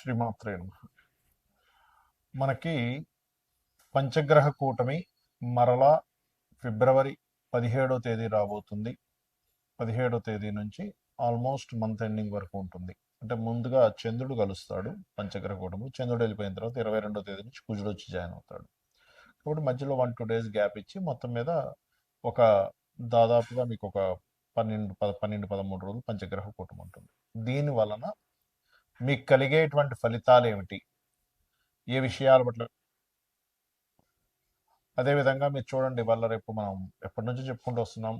శ్రీమాత్రే నమః. మనకి పంచగ్రహ కూటమి మరలా ఫిబ్రవరి 17వ తేదీ రాబోతుంది. 17వ తేదీ నుంచి ఆల్మోస్ట్ మంత్ ఎండింగ్ వరకు ఉంటుంది. అంటే ముందుగా చంద్రుడు కలుస్తాడు పంచగ్రహ కూటమి. చంద్రుడు వెళ్ళిపోయిన తర్వాత 22వ తేదీ నుంచి కుజుడు వచ్చి జాయిన్ అవుతాడు. కాబట్టి మధ్యలో 1-2 డేస్ గ్యాప్ ఇచ్చి మొత్తం మీద ఒక దాదాపుగా మీకు ఒక 12-13 రోజులు పంచగ్రహ కూటమి ఉంటుంది. దీని వలన మీకు కలిగేటువంటి ఫలితాలు ఏమిటి, ఏ విషయాల పట్ల, అదేవిధంగా మీరు చూడండి, వల్ల రేపు మనం ఎప్పటి నుంచో చెప్పుకుంటూ వస్తున్నాం.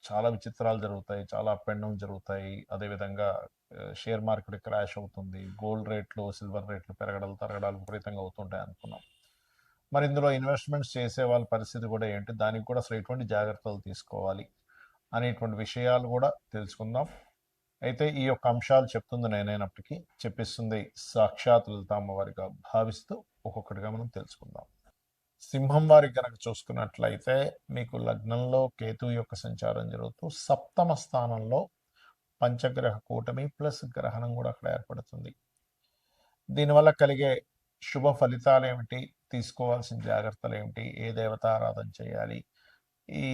చాలా విచిత్రాలు జరుగుతాయి, చాలా అప్ అండ్ డౌన్ జరుగుతాయి. అదేవిధంగా షేర్ మార్కెట్ క్రాష్ అవుతుంది, గోల్డ్ రేట్లు సిల్వర్ రేట్లు పెరగడాలు తరగడాలు విపరీతంగా అవుతుంటాయి అనుకున్నాం. మరి ఇందులో ఇన్వెస్ట్మెంట్స్ చేసే వాళ్ళ పరిస్థితి కూడా ఏంటి, దానికి కూడా అసలు ఎటువంటి జాగ్రత్తలు తీసుకోవాలి అనేటువంటి విషయాలు కూడా తెలుసుకుందాం. అయితే ఈ యొక్క అంశాలు చెప్తుంది నేనైనప్పటికీ చెప్పిస్తుంది సాక్షాత్ లలిత అమ్మవారిగా భావిస్తూ ఒక్కొక్కటిగా మనం తెలుసుకుందాం. సింహం వారికి కనుక చూసుకున్నట్లయితే మీకు లగ్నంలో కేతు యొక్క సంచారం జరుగుతూ సప్తమ స్థానంలో పంచగ్రహ కూటమి ప్లస్ గ్రహణం కూడా అక్కడ ఏర్పడుతుంది. దీనివల్ల కలిగే శుభ ఫలితాలు ఏమిటి, తీసుకోవాల్సిన జాగ్రత్తలు ఏమిటి, ఏ దేవతారాధన చేయాలి, ఈ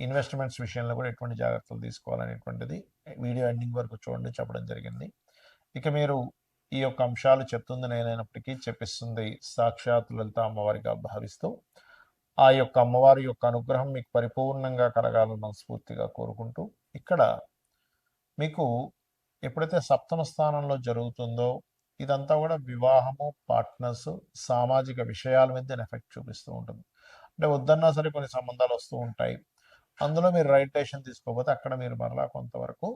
ఇన్వెస్ట్మెంట్స్ విషయంలో కూడా ఎటువంటి జాగ్రత్తలు తీసుకోవాలనేటువంటిది వీడియో ఎండింగ్ వరకు చూడండి, చెప్పడం జరిగింది. ఇక మీరు ఈ యొక్క అంశాలు చెప్తుంది నేనైనప్పటికీ చెప్పిస్తుంది సాక్షాత్ లలిత అమ్మవారిగా భావిస్తూ ఆ యొక్క అమ్మవారి యొక్క అనుగ్రహం మీకు పరిపూర్ణంగా కలగాలని మనస్ఫూర్తిగా కోరుకుంటూ, ఇక్కడ మీకు ఎప్పుడైతే సప్తమ స్థానంలో జరుగుతుందో ఇదంతా కూడా వివాహము, పార్ట్నర్స్, సామాజిక విషయాల మీద ఎఫెక్ట్ చూపిస్తూ ఉంటుంది. అంటే వద్దన్నా సరే కొన్ని సంబంధాలు వస్తూ ఉంటాయి. అందులో మీరు రైట్ డెసిషన్ తీసుకోకపోతే అక్కడ మీరు మరలా కొంతవరకు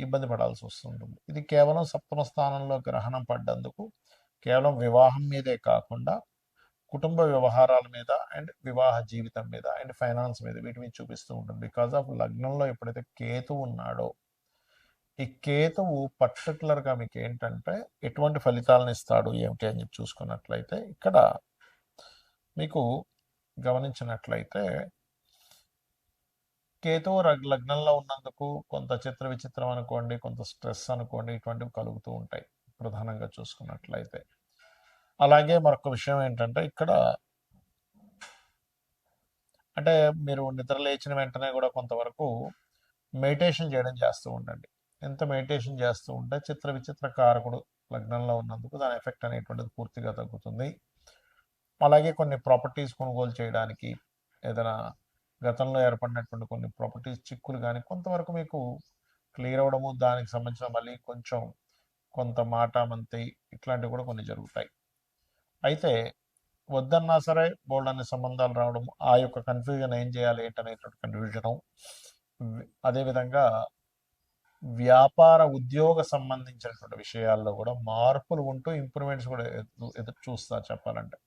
ఇబ్బంది పడాల్సి వస్తుంటుంది. ఇది కేవలం సప్తమ స్థానంలో గ్రహణం పడ్డందుకు కేవలం వివాహం మీదే కాకుండా కుటుంబ వ్యవహారాల మీద అండ్ వివాహ జీవితం మీద అండ్ ఫైనాన్స్ మీద వీటి మీద చూపిస్తూ ఉంటుంది. బికాజ్ ఆఫ్ లగ్నంలో ఎప్పుడైతే కేతు ఉన్నాడో ఈ కేతువు పర్టికులర్గా మీకు ఏంటంటే ఎటువంటి ఫలితాలను ఇస్తాడు ఏమిటి అని చెప్పి చూసుకున్నట్లయితే ఇక్కడ మీకు గమనించినట్లయితే కేతువు లగ్నంలో ఉన్నందుకు కొంత చిత్ర విచిత్రం అనుకోండి, కొంత స్ట్రెస్ అనుకోండి, ఇటువంటివి కలుగుతూ ఉంటాయి ప్రధానంగా చూసుకున్నట్లయితే. అలాగే మరొక విషయం ఏంటంటే ఇక్కడ అంటే మీరు నిద్ర లేచిన వెంటనే కూడా కొంతవరకు మెడిటేషన్ చేయడం చేస్తూ ఉండండి. ఎంత మెడిటేషన్ చేస్తూ ఉంటే చిత్ర విచిత్ర కారకుడు లగ్నంలో ఉన్నందుకు దాని ఎఫెక్ట్ అనేటువంటిది పూర్తిగా తగ్గుతుంది. అలాగే కొన్ని ప్రాపర్టీస్ కొనుగోలు చేయడానికి ఏదైనా గతంలో ఏర్పడినటువంటి కొన్ని ప్రాపర్టీస్ చిక్కులు కానీ కొంతవరకు మీకు క్లియర్ అవ్వడము, దానికి సంబంధించిన మళ్ళీ కొంత మాట మంతి ఇట్లాంటివి కూడా కొన్ని జరుగుతాయి. అయితే వద్దన్నా సరే బోల్డ్ అనే సంబంధాలు రావడం, ఆ యొక్క కన్ఫ్యూజన్ ఏం చేయాలి ఏంటనేటువంటి కన్ఫ్యూజను, అదేవిధంగా వ్యాపార ఉద్యోగ సంబంధించినటువంటి విషయాల్లో కూడా మార్పులు ఉంటూ ఇంప్రూవ్మెంట్స్ కూడా ఎదురు చూస్తారు చెప్పాలంటే.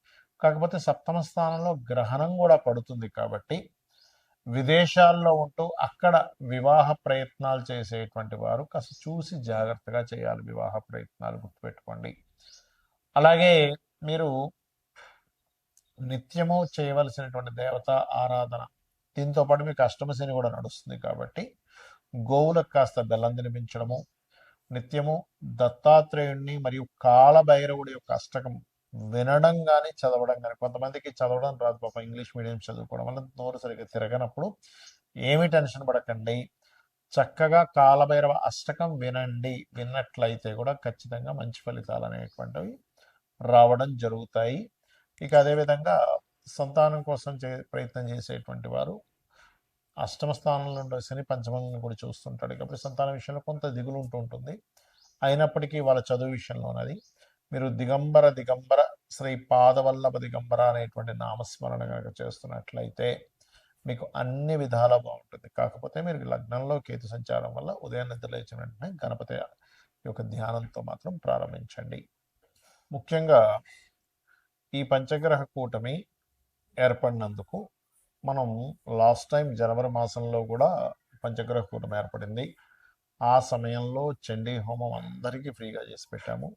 కాకపోతే సప్తమ స్థానంలో గ్రహణం కూడా పడుతుంది కాబట్టి విదేశాల్లో ఉంటూ అక్కడ వివాహ ప్రయత్నాలు చేసేటువంటి వారు కాస్త చూసి జాగ్రత్తగా చేయాలి వివాహ ప్రయత్నాలు, గుర్తుపెట్టుకోండి. అలాగే మీరు నిత్యము చేయవలసినటువంటి దేవత ఆరాధన, దీంతో పాటు మీకు అష్టమశని కూడా నడుస్తుంది కాబట్టి గోవులకు కాస్త బెల్లం తినిపించడము, నిత్యము దత్తాత్రేయుణ్ణి మరియు కాలభైరవుడి యొక్క అష్టకం వినడం కానీ చదవడం కానీ, కొంతమందికి చదవడం రాదు పాప, ఇంగ్లీష్ మీడియం చదువుకోవడం వల్ల నోరు సరిగ్గా తిరగనప్పుడు ఏమీ టెన్షన్ పడకండి, చక్కగా కాలభైరవ అష్టకం వినండి. విన్నట్లయితే కూడా ఖచ్చితంగా మంచి ఫలితాలు అనేటువంటివి రావడం జరుగుతాయి. ఇక అదేవిధంగా సంతానం కోసం ప్రయత్నం చేసేటువంటి వారు అష్టమ స్థానంలో ఉండే శని పంచమంలో కూడా చూస్తుంటాడు కాబట్టి సంతాన విషయంలో కొంత దిగులు ఉంటూ ఉంటుంది. అయినప్పటికీ వాళ్ళ చదువు విషయంలోనది మీరు దిగంబర శ్రీ పాదవల్లభ దిగంబర అనేటువంటి నామస్మరణ కనుక చేస్తున్నట్లయితే మీకు అన్ని విధాలా బాగుంటుంది. కాకపోతే మీరు లగ్నంలో కేతు సంచారం వల్ల ఉదయం నిద్ర లేచిన వెంటనే గణపతి యొక్క ధ్యానంతో మాత్రం ప్రారంభించండి. ముఖ్యంగా ఈ పంచగ్రహ కూటమి ఏర్పడినందుకు మనం లాస్ట్ టైం జనవరి మాసంలో కూడా పంచగ్రహ కూటమి ఏర్పడింది. ఆ సమయంలో చండీ హోమం అందరికీ ఫ్రీగా చేసి పెట్టాము.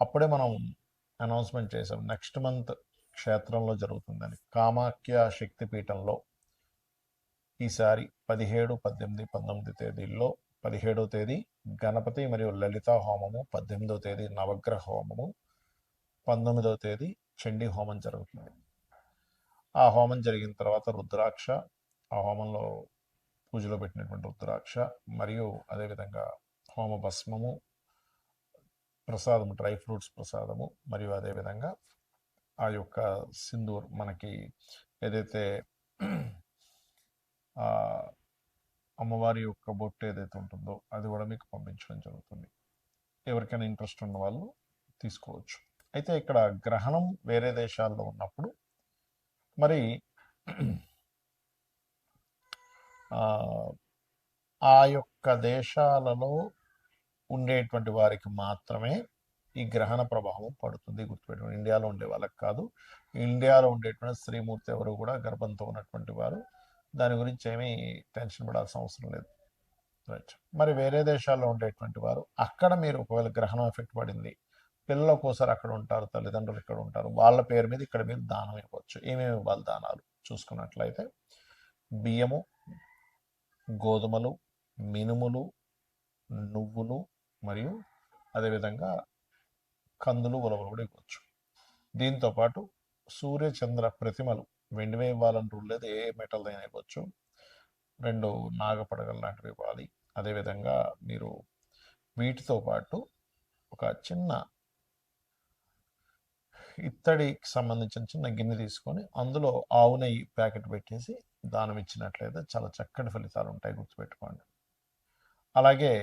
అప్పుడే మనం అనౌన్స్మెంట్ చేసాం నెక్స్ట్ మంత్ క్షేత్రంలో జరుగుతుందని. కామాఖ్య శక్తిపీఠంలో ఈసారి 17, 18, 19 తేదీల్లో 17వ తేదీ గణపతి మరియు లలిత హోమము, 18వ తేదీ నవగ్రహ హోమము, 19వ తేదీ చండీ హోమం జరుగుతుంది. ఆ హోమం జరిగిన తర్వాత రుద్రాక్ష, ఆ హోమంలో పూజలో పెట్టినటువంటి రుద్రాక్ష మరియు అదేవిధంగా హోమ భస్మము, ప్రసాదము, డ్రై ఫ్రూట్స్ ప్రసాదము, మరియు అదేవిధంగా ఆ యొక్క సింధూర్ మనకి ఏదైతే అమ్మవారి యొక్క బొట్టు ఏదైతే ఉంటుందో అది కూడా మీకు పంపించడం జరుగుతుంది. ఎవరికైనా ఇంట్రెస్ట్ ఉన్న వాళ్ళు తీసుకోవచ్చు. అయితే ఇక్కడ గ్రహణం వేరే దేశాల్లో ఉన్నప్పుడు మరి ఆ యొక్క దేశాలలో ఉండేటువంటి వారికి మాత్రమే ఈ గ్రహణ ప్రభావం పడుతుంది. గుర్తుపెట్టుకోండి, ఇండియాలో ఉండే వాళ్ళకి కాదు. ఇండియాలో ఉండేటువంటి శ్రీమూర్తి ఎవరు కూడా గర్భంతో ఉన్నటువంటి వారు దాని గురించి ఏమీ టెన్షన్ పడాల్సిన అవసరం లేదు. రైట్. మరి వేరే దేశాల్లో ఉండేటువంటి వారు అక్కడ మీరు ఒకవేళ గ్రహణం ఎఫెక్ట్ పడింది, పిల్లలు ఒక్కోసారి అక్కడ ఉంటారు, తల్లిదండ్రులు ఇక్కడ ఉంటారు, వాళ్ళ పేరు మీద ఇక్కడ మీరు దానం ఇవ్వచ్చు. ఏమేమి ఇవ్వాలి దానాలు చూసుకున్నట్లయితే బియ్యము, గోధుమలు, మినుములు, నువ్వులు మరియు అదేవిధంగా కందులు, ఉలవలు కూడా ఇవ్వచ్చు. దీంతోపాటు సూర్య చంద్ర ప్రతిమలు వెండివే ఇవ్వాలని రూల్ లేదు, ఏ మెటల్ అయినా ఇవ్వచ్చు. 2 నాగపడగలు లాంటివి ఇవ్వాలి. అదేవిధంగా మీరు వీటితో పాటు ఒక చిన్న ఇత్తడికి సంబంధించిన చిన్న గిన్నె తీసుకొని అందులో ఆవు నెయ్యి ప్యాకెట్ పెట్టేసి దానం ఇచ్చినట్లయితే చాలా చక్కటి ఫలితాలు ఉంటాయి, గుర్తుపెట్టుకోండి. అలాగే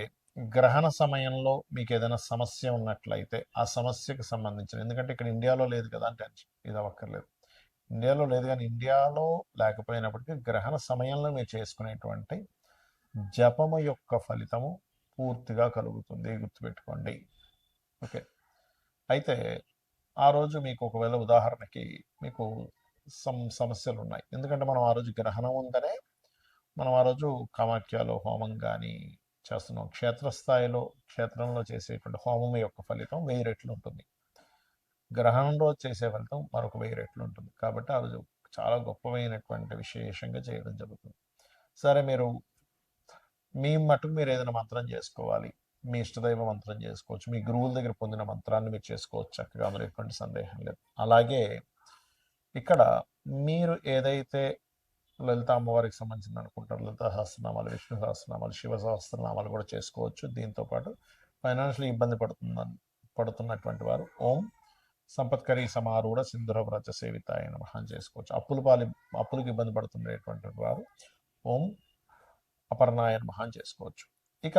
గ్రహణ సమయంలో మీకు ఏదైనా సమస్య ఉన్నట్లయితే ఆ సమస్యకు సంబంధించిన, ఎందుకంటే ఇక్కడ ఇండియాలో లేదు కదా అని టెన్షన్ ఇది అవ్వక్కర్లేదు. ఇండియాలో లేదు కానీ ఇండియాలో లేకపోయినప్పటికీ గ్రహణ సమయంలో మీరు చేసుకునేటువంటి జపము యొక్క ఫలితము పూర్తిగా కలుగుతుంది, గుర్తుపెట్టుకోండి. ఓకే. అయితే ఆ రోజు మీకు ఒకవేళ ఉదాహరణకి మీకు సమస్యలు ఉన్నాయి, ఎందుకంటే మనం ఆ రోజు గ్రహణం ఉందనే మనం ఆ రోజు కామాఖ్యలో హోమం కానీ చేస్తున్నాం. క్షేత్రస్థాయిలో క్షేత్రంలో చేసేటువంటి హోమం యొక్క ఫలితం 1000 రెట్లు ఉంటుంది. గ్రహణం రోజు చేసే ఫలితం మరొక 1000 రెట్లు ఉంటుంది. కాబట్టి ఆ రోజు చాలా గొప్పమైనటువంటి విశేషంగా చేయడం జరుగుతుంది. సరే, మీరు మీ మటుకు మీరు ఏదైనా మంత్రం చేసుకోవాలి, మీ ఇష్టదైవ మంత్రం చేసుకోవచ్చు, మీ గురువుల దగ్గర పొందిన మంత్రాన్ని మీరు చేసుకోవచ్చు చక్కగా, మరి ఎటువంటి సందేహం లేదు. అలాగే ఇక్కడ మీరు ఏదైతే లలిత అమ్మవారికి సంబంధించిన అనుకుంటారు, లలిత సహస్రనామాలు, విష్ణు సహస్రనామాలు, శివ సహస్రనామాలు కూడా చేసుకోవచ్చు. దీంతోపాటు ఫైనాన్షియల్ ఇబ్బంది పడుతున్నటువంటి వారు ఓం సంపత్కరీ సమారూఢ సింధుర వ్రత సేవితాయ నమః అని చేసుకోవచ్చు. అప్పులకు ఇబ్బంది పడుతుండేటువంటి వారు ఓం అపర్ణాయ నమః అని చేసుకోవచ్చు. ఇక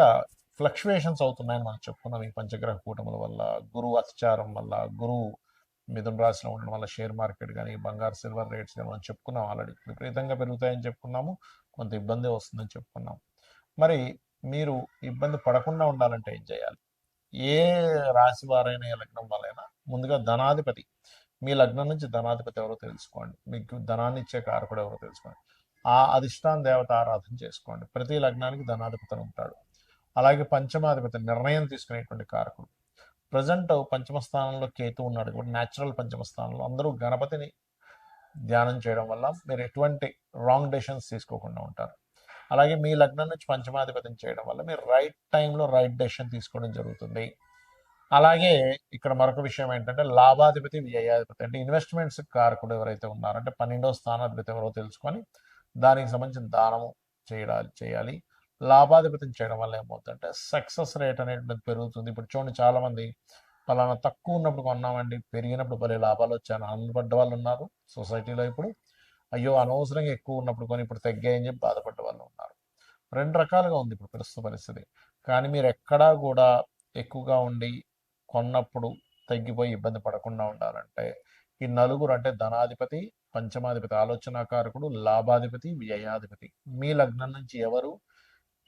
ఫ్లక్చువేషన్స్ అవుతున్నాయని మనం చెప్పుకున్నాం ఈ పంచగ్రహ కూటముల వల్ల, గురువు అతిచారం వల్ల, గురువు మిథున రాశిలో ఉండడం వల్ల షేర్ మార్కెట్ కానీ బంగారు సిల్వర్ రేట్స్ కానీ మనం చెప్పుకున్నాం, ఆల్రెడీ విపరీతంగా పెరుగుతాయని చెప్పుకున్నాము, కొంత ఇబ్బంది వస్తుందని చెప్పుకున్నాం. మరి మీరు ఇబ్బంది పడకుండా ఉండాలంటే ఏం చేయాలి? ఏ రాశి వారైనా ఏ లగ్నం వాళ్ళైనా ముందుగా ధనాధిపతి, మీ లగ్నం నుంచి ధనాధిపతి ఎవరో తెలుసుకోండి, మీకు ధనాన్ని ఇచ్చే కారకుడు ఎవరో తెలుసుకోండి, ఆ అధిష్టాన దేవత ఆరాధన చేసుకోండి. ప్రతి లగ్నానికి ధనాధిపతి ఉంటాడు. అలాగే పంచమాధిపతి నిర్ణయం తీసుకునేటువంటి కారకుడు. ప్రజెంట్ పంచమ స్థానంలో కేతు ఉన్నాడు కాబట్టి న్యాచురల్ పంచమ స్థానంలో అందరూ గణపతిని ధ్యానం చేయడం వల్ల మీరు ఎటువంటి రాంగ్ డెసిషన్స్ తీసుకోకుండా ఉంటారు. అలాగే మీ లగ్నం నుంచి పంచమాధిపతిని చేయడం వల్ల మీరు రైట్ టైంలో రైట్ డెసిషన్ తీసుకోవడం జరుగుతుంది. అలాగే ఇక్కడ మరొక విషయం ఏంటంటే లాభాధిపతి, వ్యయాధిపతి అంటే ఇన్వెస్ట్మెంట్స్ కారకుడు ఎవరైతే ఉన్నారంటే 12వ స్థానాధిపతి ఎవరో తెలుసుకొని దానికి సంబంధించిన దానము చేయాలి. లాభాధిపతిని చేయడం వల్ల ఏమవుతుందంటే సక్సెస్ రేట్ అనేది పెరుగుతుంది. ఇప్పుడు చూడండి, చాలామంది పలానా తక్కువ ఉన్నప్పుడు కొన్నామండి, పెరిగినప్పుడు భలే లాభాలు వచ్చాయని ఆనందపడ్డ వాళ్ళు ఉన్నారు సొసైటీలో. ఇప్పుడు అయ్యో అనవసరంగా ఎక్కువ ఉన్నప్పుడు కొని ఇప్పుడు తగ్గాయని చెప్పి బాధపడ్డ వాళ్ళు ఉన్నారు. 2 రకాలుగా ఉంది ఇప్పుడు ప్రస్తుత పరిస్థితి. కానీ మీరు ఎక్కడా కూడా ఎక్కువగా ఉండి కొన్నప్పుడు తగ్గిపోయి ఇబ్బంది పడకుండా ఉండాలంటే ఈ నలుగురు అంటే ధనాధిపతి, పంచమాధిపతి ఆలోచనాకారకుడు, లాభాధిపతి, వ్యయాధిపతి మీ లగ్నం నుంచి ఎవరు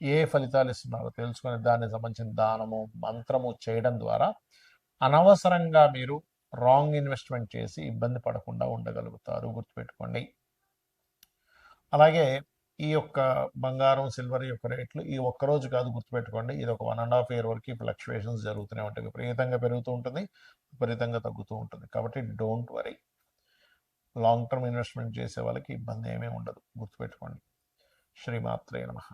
ఏ ఫలితాలు ఇస్తున్నారో తెలుసుకొని దానికి సంబంధించిన దానము మంత్రము చేయడం ద్వారా అనవసరంగా మీరు రాంగ్ ఇన్వెస్ట్మెంట్ చేసి ఇబ్బంది పడకుండా ఉండగలుగుతారు, గుర్తుపెట్టుకోండి. అలాగే ఈ యొక్క బంగారం సిల్వర్ యొక్క రేట్లు ఈ ఒక్కరోజు కాదు, గుర్తుపెట్టుకోండి. ఇది ఒక 1.5 year వరకు ఫ్లక్చువేషన్స్ జరుగుతూనే ఉంటాయి. విపరీతంగా పెరుగుతూ ఉంటుంది, విపరీతంగా తగ్గుతూ ఉంటుంది. కాబట్టి don't worry, long term investment చేసే వాళ్ళకి ఇబ్బంది ఏమీ ఉండదు, గుర్తుపెట్టుకోండి. శ్రీమాత్రే నమః.